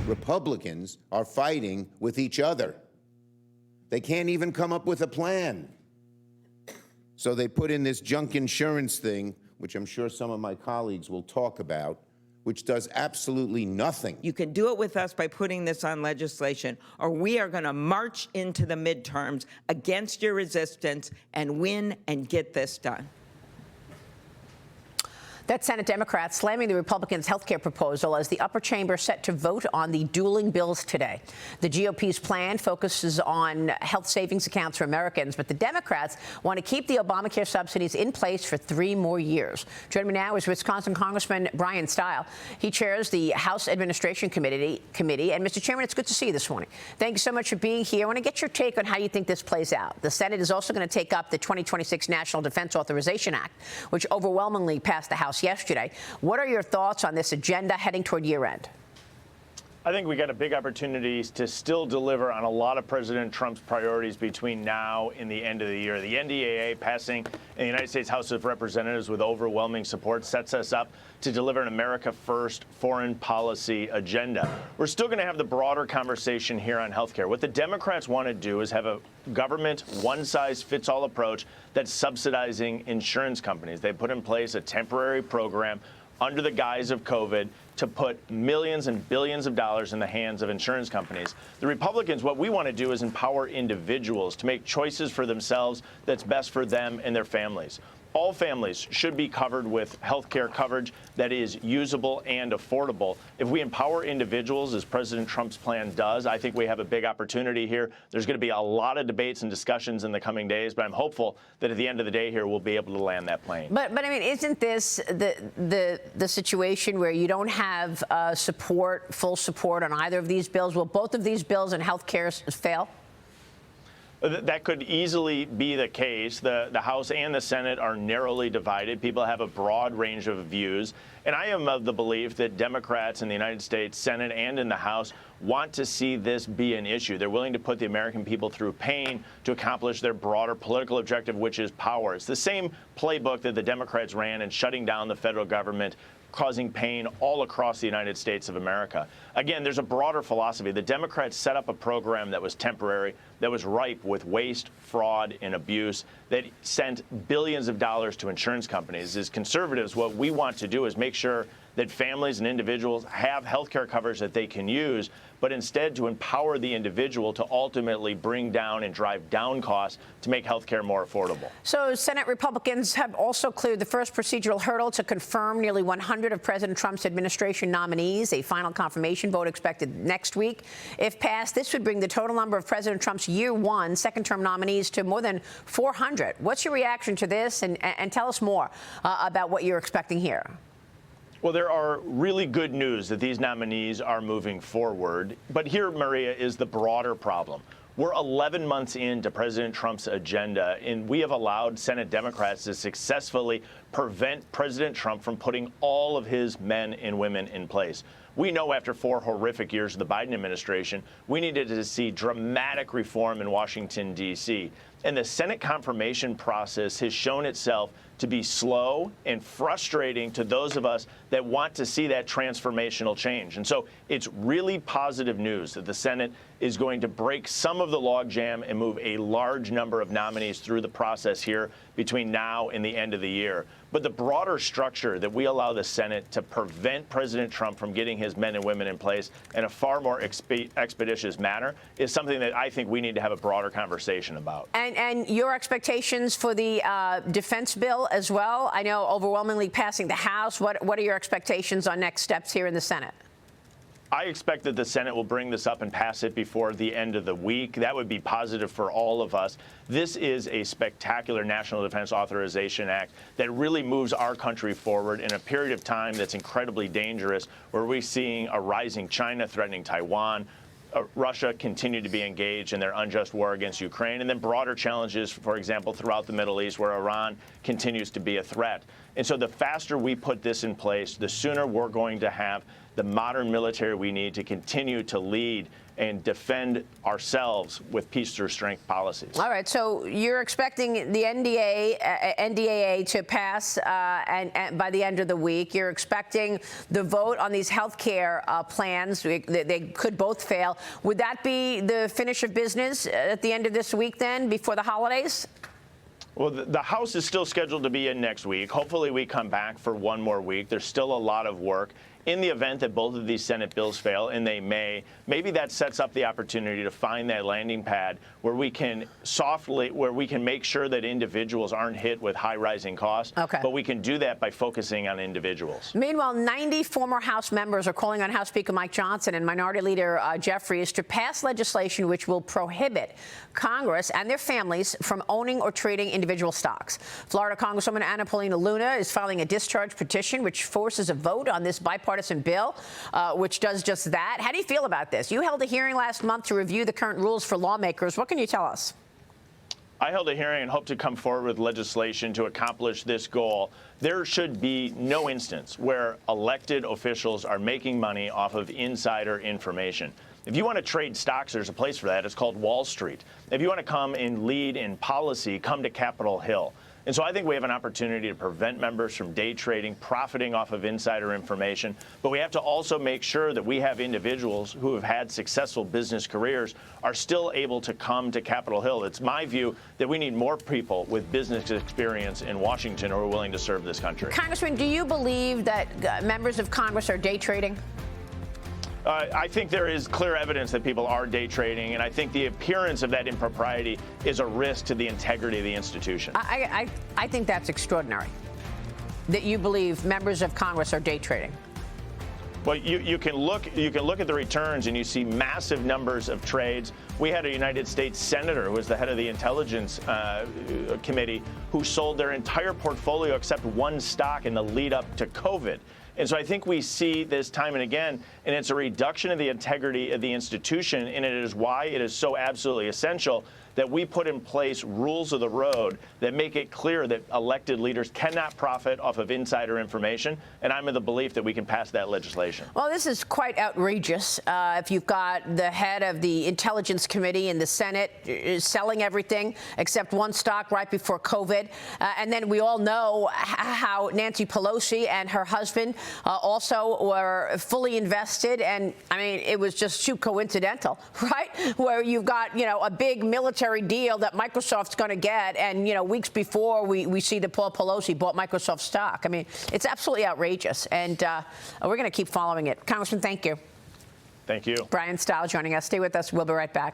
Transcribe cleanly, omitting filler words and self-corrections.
Republicans are fighting with each other. They can't even come up with a plan. So they put in this junk insurance thing, which I'm sure some of my colleagues will talk about, which does absolutely nothing. You can do it with us by putting this on legislation, or we are going to march into the midterms against your resistance and win and get this done. That's Senate Democrats slamming the Republicans' health care proposal as the upper chamber set to vote on the dueling bills today. The GOP's plan focuses on health savings accounts for Americans, but the Democrats want to keep the Obamacare subsidies in place for 3 more years. Joining me now is Wisconsin Congressman Bryan Steil. He chairs the House Administration Committee. And, Mr. Chairman, it's good to see you this morning. Thank you so much for being here. I want to get your take on how you think this plays out. The Senate is also going to take up the 2026 National Defense Authorization Act, which overwhelmingly passed the House yesterday. What are your thoughts on this agenda heading toward year end? I think we got a big opportunity to still deliver on a lot of President Trump's priorities between now and the end of the year. The NDAA passing in the United States House of Representatives with overwhelming support sets us up to deliver an America First foreign policy agenda. We're still going to have the broader conversation here on healthcare. What the Democrats want to do is have a government one-size-fits-all approach that's subsidizing insurance companies. They put in place a temporary program under the guise of COVID to put millions and billions of dollars in the hands of insurance companies. The Republicans, what we want to do is empower individuals to make choices for themselves that's best for them and their families. All families should be covered with health care coverage that is usable and affordable. If we empower individuals, as President Trump's plan does, I think we have a big opportunity here. There's going to be a lot of debates and discussions in the coming days, but I'm hopeful that at the end of the day here, we'll be able to land that plane. But I mean, isn't this the situation where you don't have full support on either of these bills? Will both of these bills in health care fail? That could easily be the case. The House and the Senate are narrowly divided. People have a broad range of views. And I am of the belief that Democrats in the United States Senate and in the House want to see this be an issue. They're willing to put the American people through pain to accomplish their broader political objective, which is power. It's the same playbook that the Democrats ran in shutting down the federal government, causing pain all across the United States of America. Again, there's a broader philosophy. The Democrats set up a program that was temporary, that was ripe with waste, fraud, and abuse, that sent billions of dollars to insurance companies. As conservatives, what we want to do is make sure that families and individuals have health care coverage that they can use, but instead to empower the individual to ultimately bring down and drive down costs to make health care more affordable. So Senate Republicans have also cleared the first procedural hurdle to confirm nearly 100 of President Trump's administration nominees. A final confirmation vote expected next week. If passed, this would bring the total number of President Trump's year one second-term nominees to more than 400. What's your reaction to this? And tell us more about what you're expecting here. Well, there are really good news that these nominees are moving forward. But here, Maria, is the broader problem. We're 11 months into President Trump's agenda, and we have allowed Senate Democrats to successfully prevent President Trump from putting all of his men and women in place. We know after 4 horrific years of the Biden administration, we needed to see dramatic reform in Washington, D.C. And the Senate confirmation process has shown itself to be slow and frustrating to those of us that want to see that transformational change. And so it's really positive news that the Senate is going to break some of the logjam and move a large number of nominees through the process here between now and the end of the year. But the broader structure that we allow the Senate to prevent President Trump from getting his men and women in place in a far more expeditious manner is something that I think we need to have a broader conversation about. And your expectations for the defense bill as well? I know overwhelmingly passing the House. What are your expectations on next steps here in the Senate? I expect that the Senate will bring this up and pass it before the end of the week. That would be positive for all of us. This is a spectacular National Defense Authorization Act that really moves our country forward in a period of time that's incredibly dangerous, where we're seeing a rising China threatening Taiwan, Russia continue to be engaged in their unjust war against Ukraine, and then broader challenges, for example, throughout the Middle East, where Iran continues to be a threat. And so the faster we put this in place, the sooner we're going to have the modern military we need to continue to lead and defend ourselves with peace through strength policies. All right, so you're expecting the NDAA to pass and by the end of the week. You're expecting the vote on these health care plans. They could both fail. Would that be the finish of business at the end of this week then, before the holidays? Well, the House is still scheduled to be in next week. Hopefully we come back for one more week. There's still a lot of work. In the event that both of these Senate bills fail, and they may, maybe that sets up the opportunity to find that landing pad where we can make sure that individuals aren't hit with high rising costs. Okay. But we can do that by focusing on individuals. Meanwhile, 90 former House members are calling on House Speaker Mike Johnson and Minority Leader Jeffries to pass legislation which will prohibit Congress and their families from owning or trading individual stocks. Florida Congresswoman Anna Paulina Luna is filing a discharge petition which forces a vote on this bipartisan bill, which does just that. How do you feel about this? You held a hearing last month to review the current rules for lawmakers. What can you tell us? I held a hearing and hope to come forward with legislation to accomplish this goal. There should be no instance where elected officials are making money off of insider information. If you want to trade stocks, there's a place for that. It's called Wall Street. If you want to come and lead in policy, come to Capitol Hill. And so I think we have an opportunity to prevent members from day trading, profiting off of insider information. But we have to also make sure that we have individuals who have had successful business careers are still able to come to Capitol Hill. It's my view that we need more people with business experience in Washington who are willing to serve this country. Congressman, do you believe that members of Congress are day trading? I think there is clear evidence that people are day trading, and I think the appearance of that impropriety is a risk to the integrity of the institution. I think that's extraordinary, that you believe members of Congress are day trading. Well, you can look at the returns and you see massive numbers of trades. We had a United States senator who was the head of the Intelligence Committee who sold their entire portfolio except one stock in the lead up to COVID. And so I think we see this time and again, and it's a reduction of the integrity of the institution, and it is why it is so absolutely essential that we put in place rules of the road that make it clear that elected leaders cannot profit off of insider information. And I'm of the belief that we can pass that legislation. Well, this is quite outrageous. If you've got the head of the Intelligence Committee in the Senate selling everything except one stock right before COVID. And then we all know how Nancy Pelosi and her husband also were fully invested. And I mean, it was just too coincidental, right? Where you've got, a big military deal that Microsoft's going to get, and weeks before we see that Paul Pelosi bought Microsoft stock. I mean, it's absolutely outrageous, and we're going to keep following it. Congressman, thank you. Thank you. Bryan Steil joining us. Stay with us. We'll be right back.